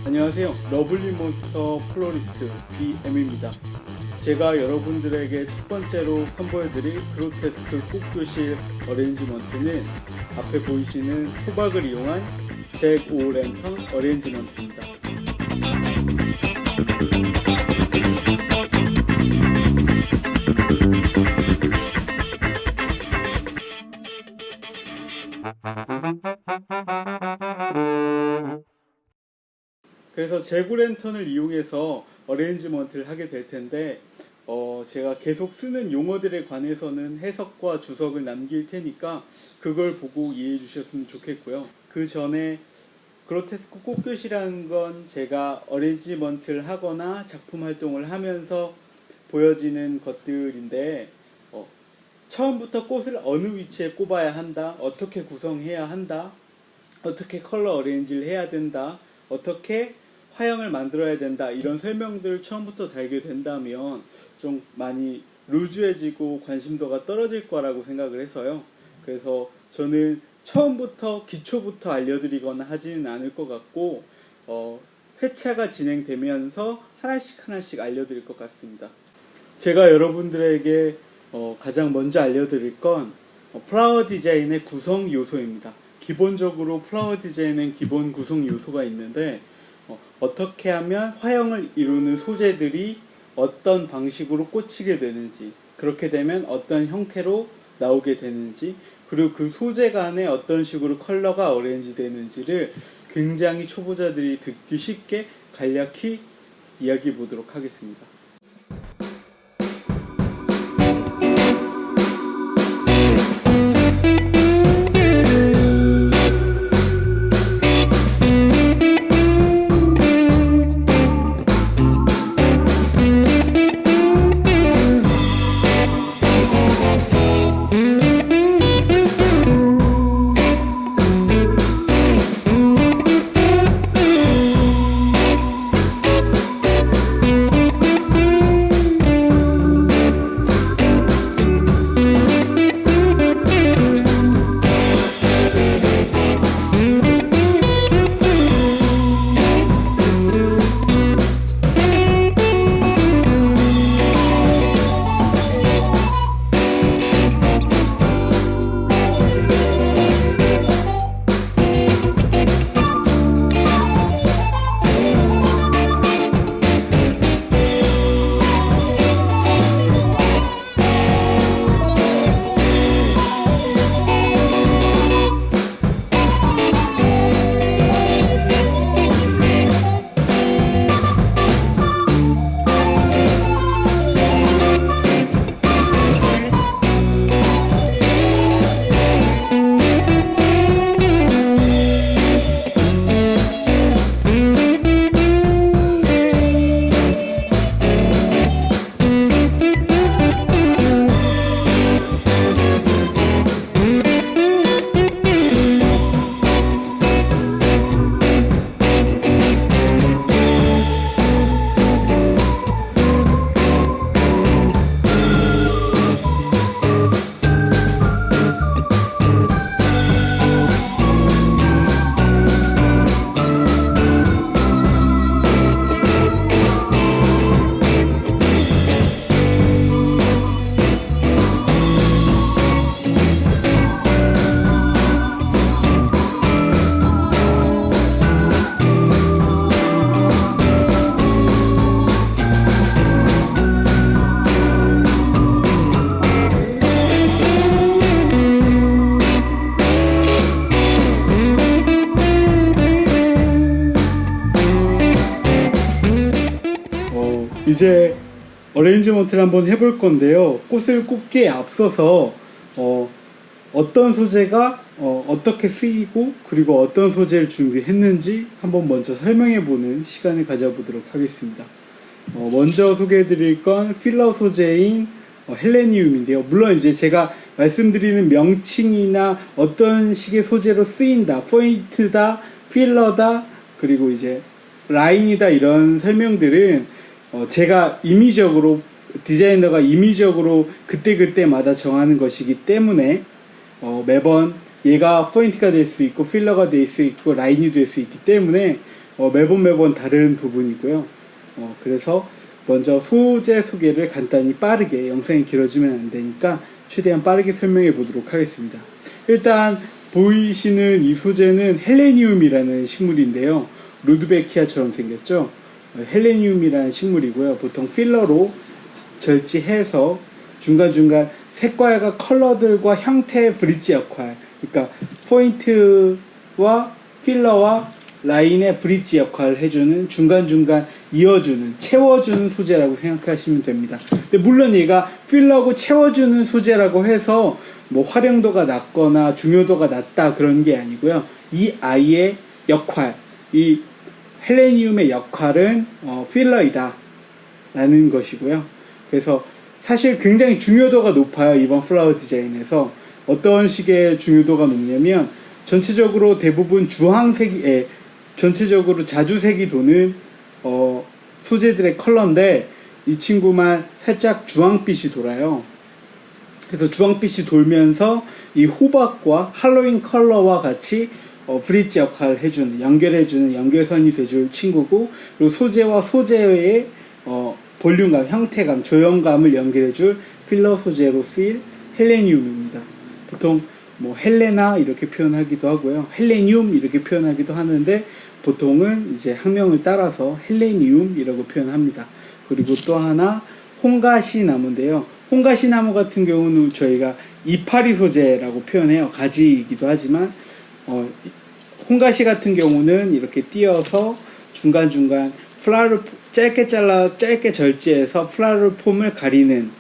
안녕하세요. 러블리몬스터 플로리스트 BM입니다. 제가 여러분들에게 첫 번째로 선보여드릴 그로테스크 꽃교실 어레인지먼트는 앞에 보이시는 호박을 이용한 잭 오랜턴 어레인지먼트입니다. 그래서 재구랜턴을 이용해서 어레인지먼트를 하게 될 텐데 제가 계속 쓰는 용어들에 관해서는 해석과 주석을 남길 테니까 그걸 보고 이해해 주셨으면 좋겠고요. 그 전에 그로테스크 꽃교실이라는 건 제가 어레인지먼트를 하거나 작품 활동을 하면서 보여지는 것들인데 처음부터 꽃을 어느 위치에 꼽아야 한다, 어떻게 구성해야 한다, 어떻게 컬러 어레인지를 해야 된다, 어떻게 화형을 만들어야 된다, 이런 설명들을 처음부터 달게 된다면 좀 많이 루즈해지고 관심도가 떨어질 거라고 생각을 해서요. 그래서 저는 처음부터 기초부터 알려드리거나 하지는 않을 것 같고 회차가 진행되면서 하나씩 알려드릴 것 같습니다. 제가 여러분들에게 가장 먼저 알려드릴 건 플라워 디자인의 구성 요소입니다. 기본적으로 플라워 디자인은 기본 구성 요소가 있는데 어떻게 하면 화형을 이루는 소재들이 어떤 방식으로 꽂히게 되는지, 그렇게 되면 어떤 형태로 나오게 되는지, 그리고 그 소재 간에 어떤 식으로 컬러가 어레인지 되는지를 굉장히 초보자들이 듣기 쉽게 간략히 이야기해 보도록 하겠습니다. 이제 어레인지먼트를 한번 해볼 건데요. 꽃을 꼽기에 앞서서 어떤 소재가 어떻게 쓰이고 그리고 어떤 소재를 준비했는지 한번 먼저 설명해보는 시간을 가져보도록 하겠습니다. 먼저 소개해드릴 건 필러 소재인 헬레니움인데요. 물론 이제 제가 말씀드리는 명칭이나 어떤 식의 소재로 쓰인다, 포인트다, 필러다, 그리고 이제 라인이다 이런 설명들은 제가 임의적으로 디자이너가 임의적으로 그때그때마다 정하는 것이기 때문에 매번 얘가 포인트가 될 수 있고 필러가 될 수 있고 라인이 될 수 있기 때문에 매번 다른 부분이고요. 그래서 먼저 소재 소개를 간단히 빠르게, 영상이 길어지면 안 되니까 최대한 빠르게 설명해 보도록 하겠습니다. 일단 보이시는 이 소재는 헬레니움이라는 식물인데요. 루드베키아처럼 생겼죠. 헬레니움이라는 식물이고요. 보통 필러로 절지해서 중간중간 색깔과 컬러들과 형태의 브릿지 역할, 그러니까 포인트와 필러와 라인의 브릿지 역할을 해주는, 중간중간 이어주는, 채워주는 소재라고 생각하시면 됩니다. 근데 물론 얘가 필러고 채워주는 소재라고 해서 뭐 활용도가 낮거나 중요도가 낮다 그런 게 아니고요. 이 아이의 역할, 이 헬레니움의 역할은 필러이다 라는 것이고요. 그래서 사실 굉장히 중요도가 높아요. 이번 플라워 디자인에서. 어떤 식의 중요도가 높냐면 전체적으로 대부분 주황색이, 전체적으로 자주색이 도는 소재들의 컬러인데 이 친구만 살짝 주황빛이 돌아요. 그래서 주황빛이 돌면서 이 호박과 할로윈 컬러와 같이 브릿지 역할을 해주는, 연결해주는 연결선이 돼줄 친구고, 그리고 소재와 소재의 볼륨감, 형태감, 조형감을 연결해줄 필러 소재로 쓰일 헬레니움입니다. 보통 뭐 헬레나 이렇게 표현하기도 하고요. 헬레니움 이렇게 표현하기도 하는데 보통은 이제 학명을 따라서 헬레니움이라고 표현합니다. 그리고 또 하나 홍가시 나무인데요. 홍가시 나무 같은 경우는 저희가 이파리 소재라고 표현해요. 가지이기도 하지만 홍가시 같은 경우는 이렇게 띄어서 중간중간 플라를 짧게 잘라 짧게 절제해서 플라를 폼을 가리는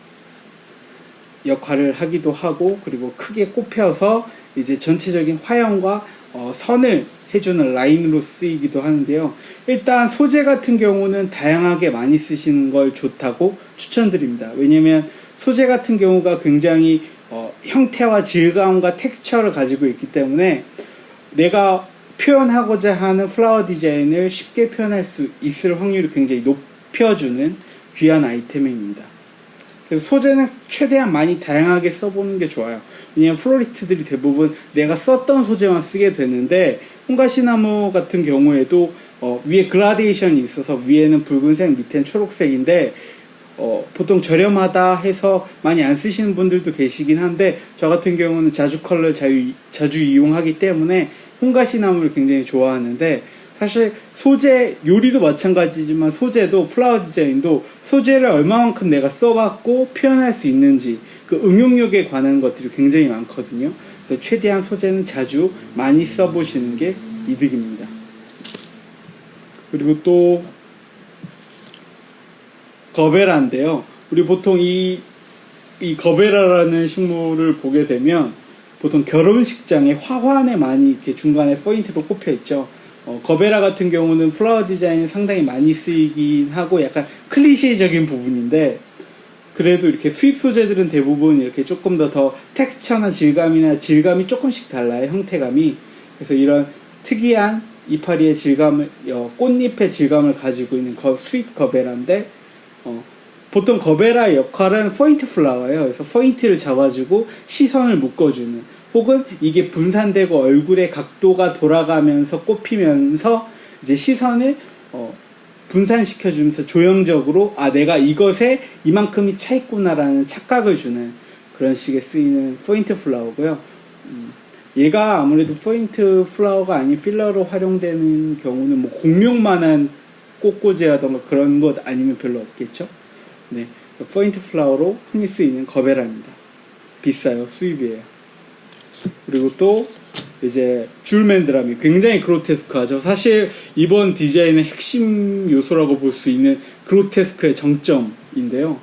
역할을 하기도 하고, 그리고 크게 꼽혀서 이제 전체적인 화형과 선을 해주는 라인으로 쓰이기도 하는데요. 일단 소재 같은 경우는 다양하게 많이 쓰시는 걸 좋다고 추천드립니다. 왜냐면 소재 같은 경우가 굉장히 형태와 질감과 텍스처를 가지고 있기 때문에 내가 표현하고자 하는 플라워 디자인을 쉽게 표현할 수 있을 확률이 굉장히 높여주는 귀한 아이템입니다. 그래서 소재는 최대한 많이 다양하게 써보는 게 좋아요. 왜냐면 플로리스트들이 대부분 내가 썼던 소재만 쓰게 되는데, 홍가시나무 같은 경우에도 위에 그라데이션이 있어서 위에는 붉은색, 밑에는 초록색인데 보통 저렴하다 해서 많이 안 쓰시는 분들도 계시긴 한데, 저 같은 경우는 자주 컬러를 자주 이용하기 때문에 홍가시나무를 굉장히 좋아하는데, 사실 소재, 요리도 마찬가지지만 소재도, 플라워 디자인도 소재를 얼마만큼 내가 써봤고 표현할 수 있는지, 그 응용력에 관한 것들이 굉장히 많거든요. 그래서 최대한 소재는 자주 많이 써보시는 게 이득입니다. 그리고 또 거베라인데요. 우리 보통 이 거베라라는 식물을 보게 되면 보통 결혼식장에 화환에 많이 이렇게 중간에 포인트로 꼽혀 있죠. 거베라 같은 경우는 플라워 디자인이 상당히 많이 쓰이긴 하고 약간 클리셰적인 부분인데, 그래도 이렇게 수입 소재들은 대부분 이렇게 조금 더 텍스처나 질감이 조금씩 달라요. 형태감이. 그래서 이런 특이한 이파리의 질감을, 꽃잎의 질감을 가지고 있는 수입 거베라인데, 보통 거베라의 역할은 포인트 플라워예요. 그래서 포인트를 잡아주고 시선을 묶어주는, 혹은 이게 분산되고 얼굴의 각도가 돌아가면서 꼽히면서 이제 시선을 분산시켜주면서 조형적으로 내가 이것에 이만큼이 차있구나라는 착각을 주는 그런 식의 쓰이는 포인트 플라워고요. 얘가 아무래도 포인트 플라워가 아닌 필러로 활용되는 경우는 뭐 공룡만한 꽃꽂이라던가 그런 것 아니면 별로 없겠죠. 네, 포인트 플라워로 흔히 쓰이는 거베라입니다. 비싸요. 수입이에요. 그리고 또 이제 줄맨드라미, 굉장히 그로테스크하죠. 사실 이번 디자인의 핵심 요소라고 볼 수 있는 그로테스크의 정점인데요.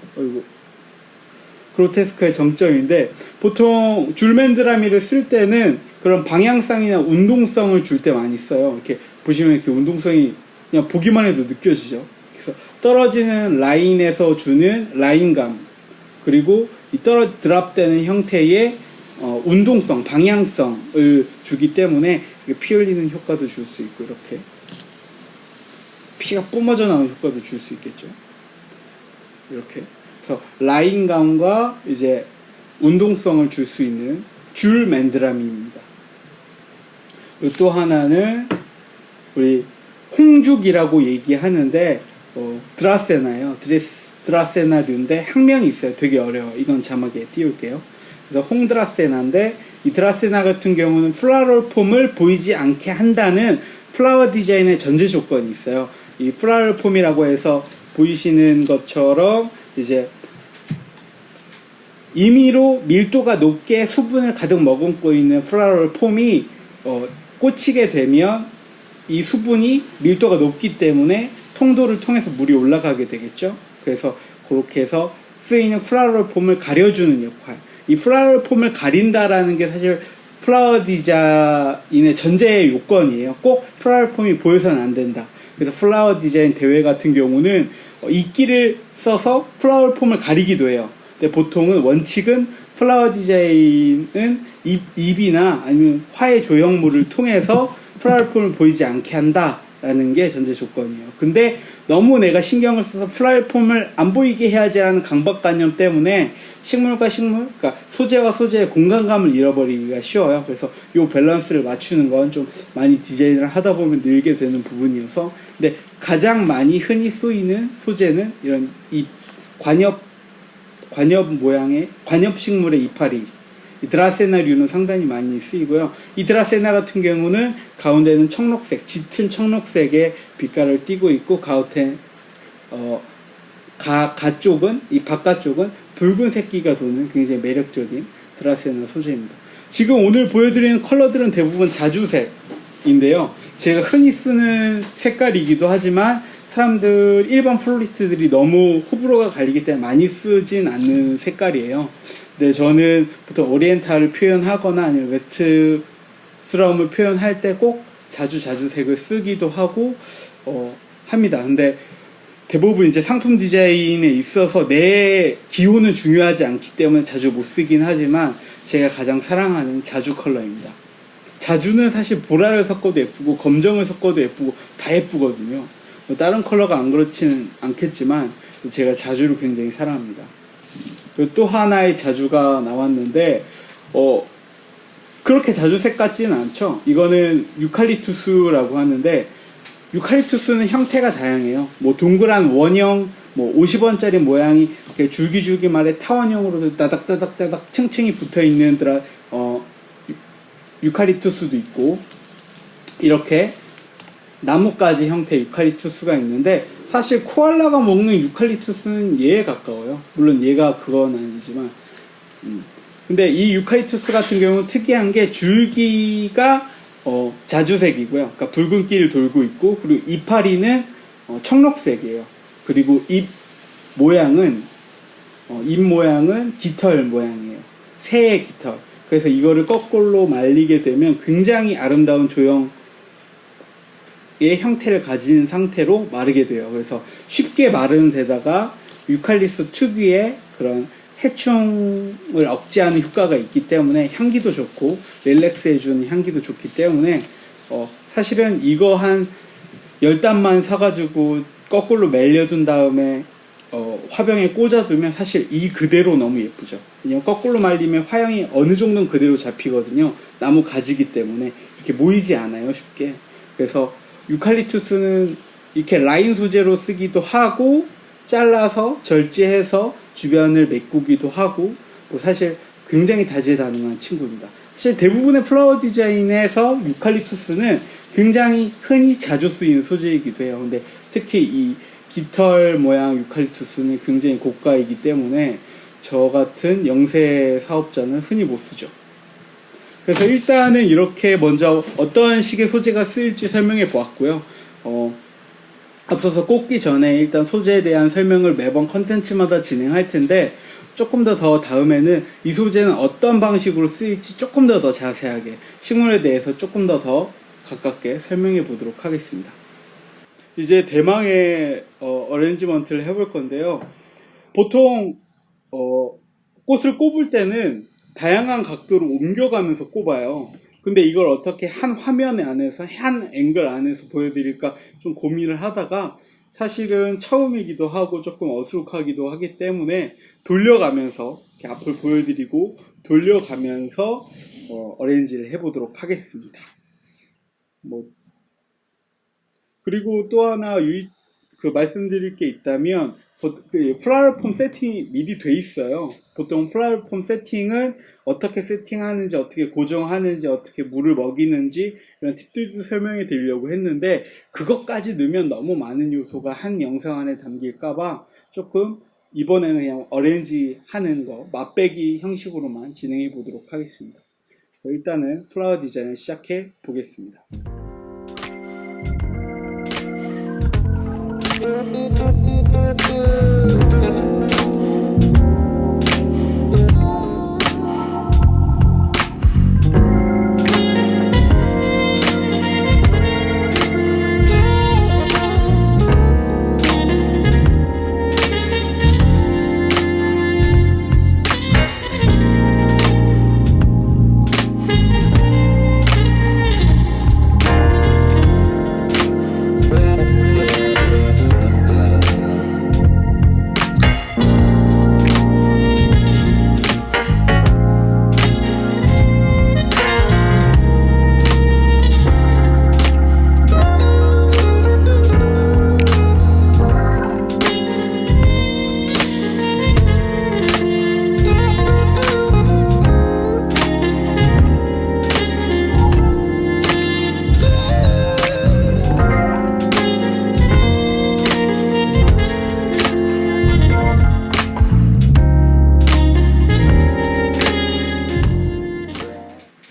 그로테스크의 정점인데, 보통 줄맨드라미를 쓸 때는 그런 방향성이나 운동성을 줄 때 많이 써요. 이렇게 보시면 이렇게 운동성이 그냥 보기만 해도 느껴지죠. 그래서 떨어지는 라인에서 주는 라인감, 그리고 이 드랍되는 형태의 운동성, 방향성을 주기 때문에 피 흘리는 효과도 줄 수 있고, 이렇게 피가 뿜어져 나오는 효과도 줄 수 있겠죠. 이렇게. 그래서 라인감과 이제 운동성을 줄 수 있는 줄 맨드라미입니다. 또 하나는 우리 홍죽이라고 얘기하는데, 드라세나요. 드라세나류인데 학명이 있어요. 되게 어려워. 이건 자막에 띄울게요. 그래서 홍드라세나인데, 이 드라세나 같은 경우는 플라럴 폼을 보이지 않게 한다는 플라워 디자인의 전제 조건이 있어요. 이 플라럴 폼이라고 해서 보이시는 것처럼 이제 임의로 밀도가 높게 수분을 가득 머금고 있는 플라럴 폼이 꽂히게 되면 이 수분이 밀도가 높기 때문에 통도를 통해서 물이 올라가게 되겠죠. 그래서 그렇게 해서 쓰이는 플라럴 폼을 가려주는 역할. 이 플라월 폼을 가린다라는 게 사실 플라워 디자인의 전제 요건이에요. 꼭 플라워 폼이 보여서는 안 된다. 그래서 플라워 디자인 대회 같은 경우는 이끼를 써서 플라워 폼을 가리기도 해요. 근데 보통은 원칙은 플라워 디자인은 잎이나 아니면 화의 조형물을 통해서 플라워 폼을 보이지 않게 한다라는 게 전제 조건이에요. 근데 너무 내가 신경을 써서 플라워 폼을 안 보이게 해야지라는 강박관념 때문에 식물과 식물, 그러니까 소재와 소재의 공간감을 잃어버리기가 쉬워요. 그래서 이 밸런스를 맞추는 건 좀 많이 디자인을 하다 보면 늘게 되는 부분이어서, 근데 가장 많이 흔히 쓰이는 소재는 이런 잎, 관엽 모양의 관엽식물의 이파리, 이 드라세나류는 상당히 많이 쓰이고요. 이 드라세나 같은 경우는 가운데는 청록색, 짙은 청록색의 빛깔을 띠고 있고, 가운데 가쪽은, 이 바깥쪽은 붉은 색기가 도는 굉장히 매력적인 드라세나 소재입니다. 지금 오늘 보여드리는 컬러들은 대부분 자주색인데요. 제가 흔히 쓰는 색깔이기도 하지만 사람들, 일반 플로리스트들이 너무 호불호가 갈리기 때문에 많이 쓰진 않는 색깔이에요. 근데 저는 보통 오리엔탈을 표현하거나 아니면 웨트스러움을 표현할 때 꼭 자주색을 쓰기도 하고 합니다. 근데 대부분 이제 상품 디자인에 있어서 내 기호는 중요하지 않기 때문에 자주 못 쓰긴 하지만 제가 가장 사랑하는 자주 컬러입니다. 자주는 사실 보라를 섞어도 예쁘고 검정을 섞어도 예쁘고 다 예쁘거든요. 뭐 다른 컬러가 안 그렇지는 않겠지만 제가 자주를 굉장히 사랑합니다. 그리고 또 하나의 자주가 나왔는데 그렇게 자주색 같지는 않죠. 이거는 유칼립투스라고 하는데, 유칼립투스는 형태가 다양해요. 뭐 동그란 원형, 뭐 50원짜리 모양이 이렇게 줄기줄기 말에 타원형으로도 따닥따닥따닥 층층이 붙어있는 유칼립투스도 있고, 이렇게 나뭇가지 형태의 유칼립투스가 있는데, 사실 코알라가 먹는 유칼립투스는 얘에 가까워요. 물론 얘가 그건 아니지만 근데 이 유칼립투스 같은 경우는 특이한 게 줄기가 자주색이고요. 그러니까 붉은기를 돌고 있고, 그리고 이파리는 청록색이에요. 그리고 잎 모양은 깃털 모양이에요. 새의 깃털. 그래서 이거를 거꾸로 말리게 되면 굉장히 아름다운 조형의 형태를 가진 상태로 마르게 돼요. 그래서 쉽게 마르는 데다가 유칼립투스 특유의 그런 해충을 억제하는 효과가 있기 때문에 향기도 좋고 릴렉스 해주는 향기도 좋기 때문에 사실은 이거 한 10단만 사가지고 거꾸로 말려둔 다음에 화병에 꽂아두면 사실 이 그대로 너무 예쁘죠. 왜냐면 거꾸로 말리면 화형이 어느 정도는 그대로 잡히거든요. 나무 가지기 때문에 이렇게 모이지 않아요, 쉽게. 그래서 유칼립투스는 이렇게 라인 소재로 쓰기도 하고, 잘라서 절제해서 주변을 메꾸기도 하고, 사실 굉장히 다재다능한 친구입니다. 사실 대부분의 플라워 디자인에서 유칼립투스는 굉장히 흔히 자주 쓰이는 소재이기도 해요. 근데 특히 이 깃털 모양 유칼립투스는 굉장히 고가이기 때문에 저 같은 영세 사업자는 흔히 못 쓰죠. 그래서 일단은 이렇게 먼저 어떤 식의 소재가 쓰일지 설명해 보았고요. 앞서서 꽂기 전에 일단 소재에 대한 설명을 매번 컨텐츠마다 진행할 텐데, 조금 더 다음에는 이 소재는 어떤 방식으로 쓰일지 조금 더 자세하게 식물에 대해서 조금 더 가깝게 설명해 보도록 하겠습니다. 이제 대망의 어레인지먼트를 해볼 건데요. 보통 꽃을 꼽을 때는 다양한 각도로 옮겨가면서 꼽아요. 근데 이걸 어떻게 한 화면 안에서, 한 앵글 안에서 보여드릴까 좀 고민을 하다가 사실은 처음이기도 하고 조금 어수룩하기도 하기 때문에 돌려가면서 이렇게 앞을 보여드리고 돌려가면서 어레인지를 해보도록 하겠습니다. 그리고 또 하나 말씀드릴 게 있다면, 플라워 폼 세팅이 미리 돼 있어요. 보통 플라워 폼 세팅은 어떻게 세팅하는지, 어떻게 고정하는지, 어떻게 물을 먹이는지 이런 팁들도 설명해 드리려고 했는데, 그것까지 넣으면 너무 많은 요소가 한 영상 안에 담길까봐 조금 이번에는 그냥 어레인지 하는 거, 맛배기 형식으로만 진행해 보도록 하겠습니다. 일단은 플라워 디자인을 시작해 보겠습니다.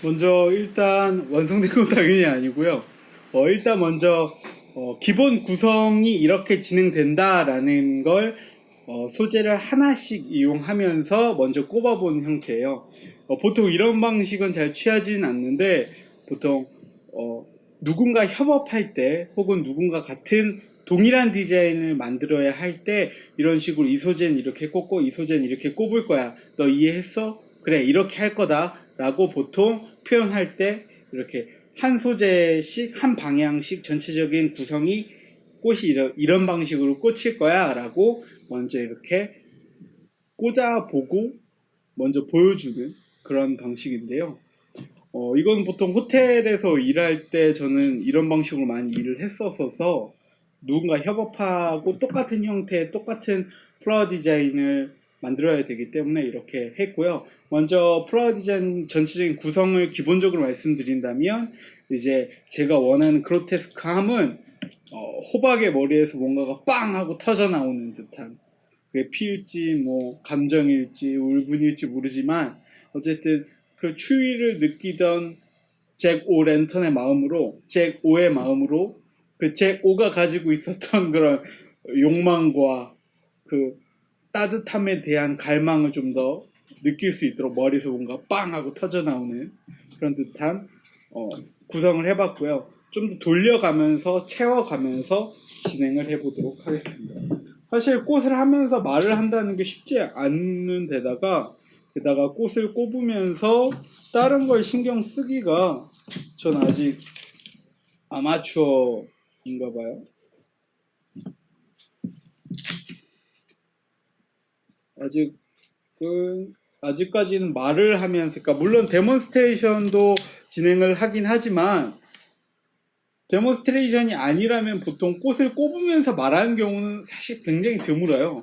먼저 일단 완성된 건 당연히 아니고요. 일단 먼저 기본 구성이 이렇게 진행된다라는 걸 소재를 하나씩 이용하면서 먼저 꼽아보는 형태예요. 보통 이런 방식은 잘 취하지는 않는데, 보통 누군가 협업할 때 혹은 누군가 같은 동일한 디자인을 만들어야 할 때 이런 식으로 이 소재는 이렇게 꼽고 이 소재는 이렇게 꼽을 거야. 너 이해했어? 그래, 이렇게 할 거다 라고 보통 표현할 때 이렇게 한 소재씩 한 방향씩 전체적인 구성이 꽃이 이런 방식으로 꽂힐 거야 라고 먼저 이렇게 꽂아보고 먼저 보여주는 그런 방식인데요. 이건 보통 호텔에서 일할 때 저는 이런 방식으로 많이 일을 했었어서 누군가 협업하고 똑같은 형태의 똑같은 플라워 디자인을 만들어야 되기 때문에 이렇게 했고요. 먼저 플라워 디자인 전체적인 구성을 기본적으로 말씀드린다면, 이제 제가 원하는 그로테스크함은 호박의 머리에서 뭔가가 빵 하고 터져 나오는 듯한, 그게 피일지 뭐 감정일지 울분일지 모르지만 어쨌든 그 추위를 느끼던 잭 오 랜턴의 마음으로, 잭 오의 마음으로 그 잭 오가 가지고 있었던 그런 욕망과 그 따뜻함에 대한 갈망을 좀 더 느낄 수 있도록 머리에서 뭔가 빵 하고 터져 나오는 그런 듯한 구성을 해봤고요. 좀 더 돌려가면서 채워가면서 진행을 해보도록 하겠습니다. 사실 꽃을 하면서 말을 한다는 게 쉽지 않는 데다가, 게다가 꽃을 꼽으면서 다른 걸 신경 쓰기가, 전 아직 아마추어인가 봐요. 아직까지는 말을 하면서, 그러니까 물론 데몬스트레이션도 진행을 하긴 하지만, 데몬스트레이션이 아니라면 보통 꽃을 꼽으면서 말하는 경우는 사실 굉장히 드물어요.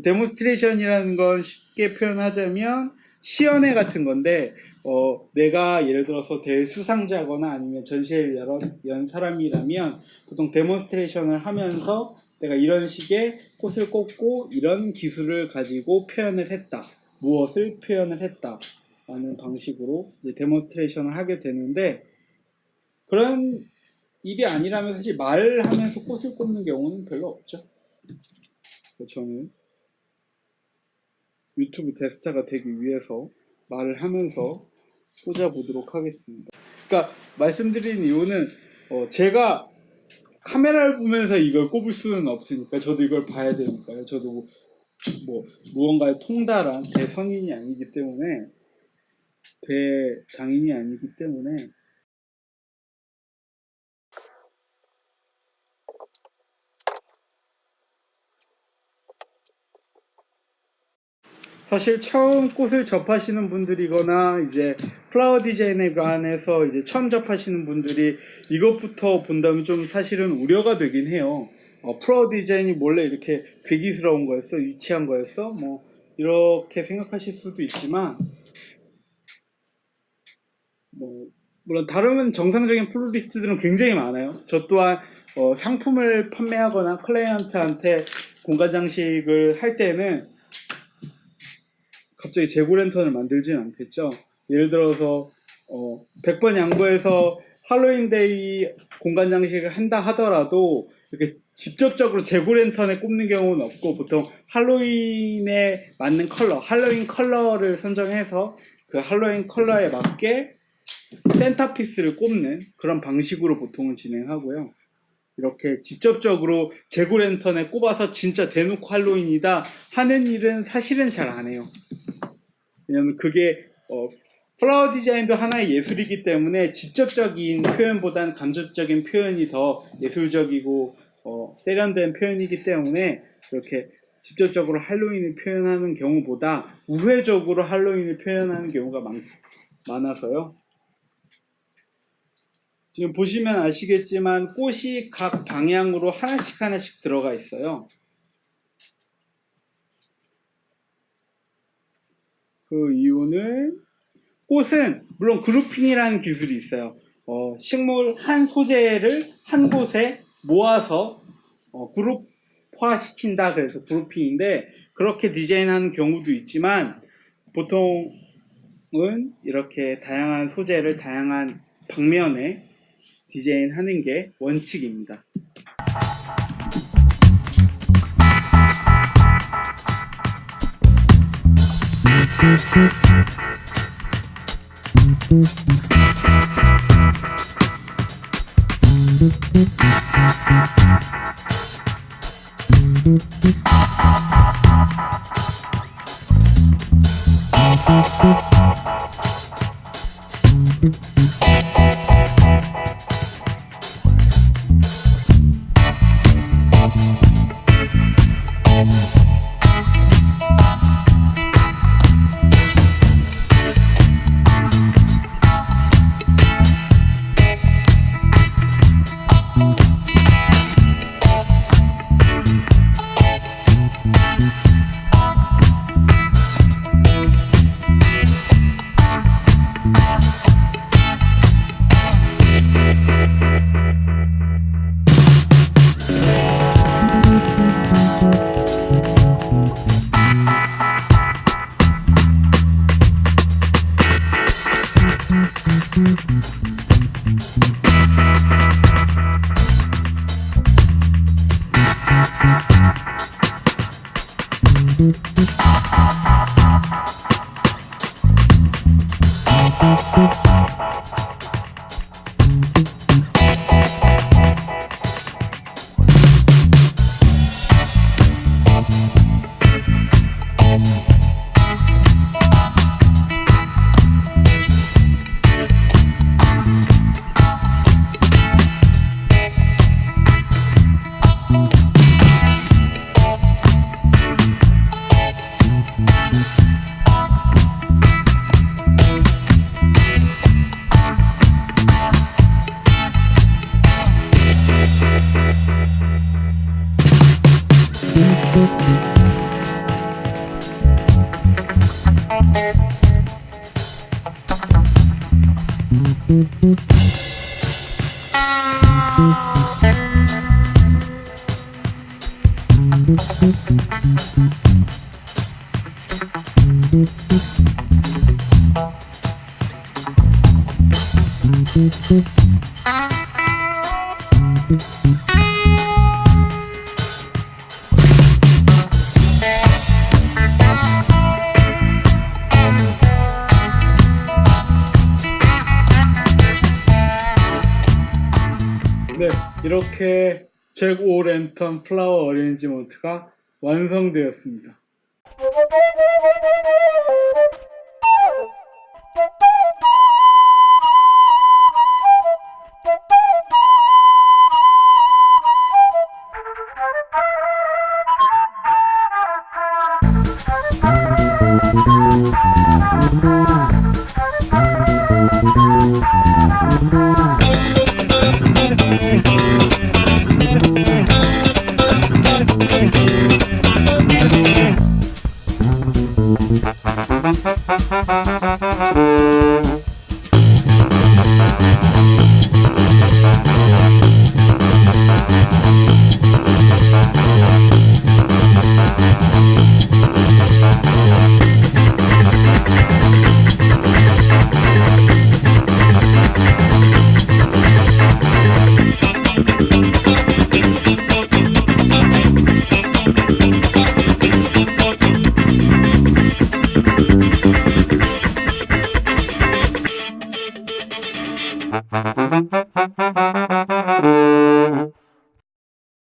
데몬스트레이션이라는 건 쉽게 표현하자면 시연회 같은 건데, 내가 예를 들어서 대수상자거나 아니면 전시회를 연 사람이라면 보통 데몬스트레이션을 하면서 내가 이런 식의 꽃을 꼽고 이런 기술을 가지고 표현을 했다, 무엇을 표현을 했다 라는 방식으로 이제 데몬스트레이션을 하게 되는데, 그런 일이 아니라면 사실 말을 하면서 꽃을 꼽는 경우는 별로 없죠. 저는 유튜브 대스타가 되기 위해서 말을 하면서 꽂아보도록 하겠습니다. 그러니까 말씀드린 이유는 제가 카메라를 보면서 이걸 꼽을 수는 없으니까 저도 이걸 봐야 되니까요. 저도 뭐 무언가에 통달한 대성인이 아니기 때문에, 대장인이 아니기 때문에 사실 처음 꽃을 접하시는 분들이거나 이제 플라워 디자인에 관해서 이제 처음 접하시는 분들이 이것부터 본다면 좀 사실은 우려가 되긴 해요. 플라워 디자인이 원래 이렇게 괴기스러운 거였어? 유치한 거였어? 뭐 이렇게 생각하실 수도 있지만, 뭐 물론 다른 정상적인 플로리스트들은 굉장히 많아요. 저 또한 상품을 판매하거나 클라이언트한테 공간 장식을 할 때는 갑자기 재고 랜턴을 만들진 않겠죠. 예를 들어서 100번 양보해서 할로윈데이 공간 장식을 한다 하더라도 이렇게 직접적으로 재고 랜턴에 꼽는 경우는 없고, 보통 할로윈에 맞는 컬러, 할로윈 컬러를 선정해서 그 할로윈 컬러에 맞게 센터피스를 꼽는 그런 방식으로 보통은 진행하고요. 이렇게 직접적으로 재고 랜턴에 꼽아서 진짜 대놓고 할로윈이다 하는 일은 사실은 잘 안 해요. 왜냐면 그게 플라워 디자인도 하나의 예술이기 때문에 직접적인 표현보단 간접적인 표현이 더 예술적이고 세련된 표현이기 때문에, 이렇게 직접적으로 할로윈을 표현하는 경우보다 우회적으로 할로윈을 표현하는 경우가 많아서요. 지금 보시면 아시겠지만 꽃이 각 방향으로 하나씩 들어가 있어요. 그 이유는, 꽃은 물론 그루핑이라는 기술이 있어요. 식물 한 소재를 한 곳에 모아서 그룹화시킨다, 그래서 그루핑인데, 그렇게 디자인하는 경우도 있지만 보통은 이렇게 다양한 소재를 다양한 방면에 디자인하는 게 원칙입니다. 이렇게 잭 오 랜턴 플라워 어레인지먼트가 완성되었습니다.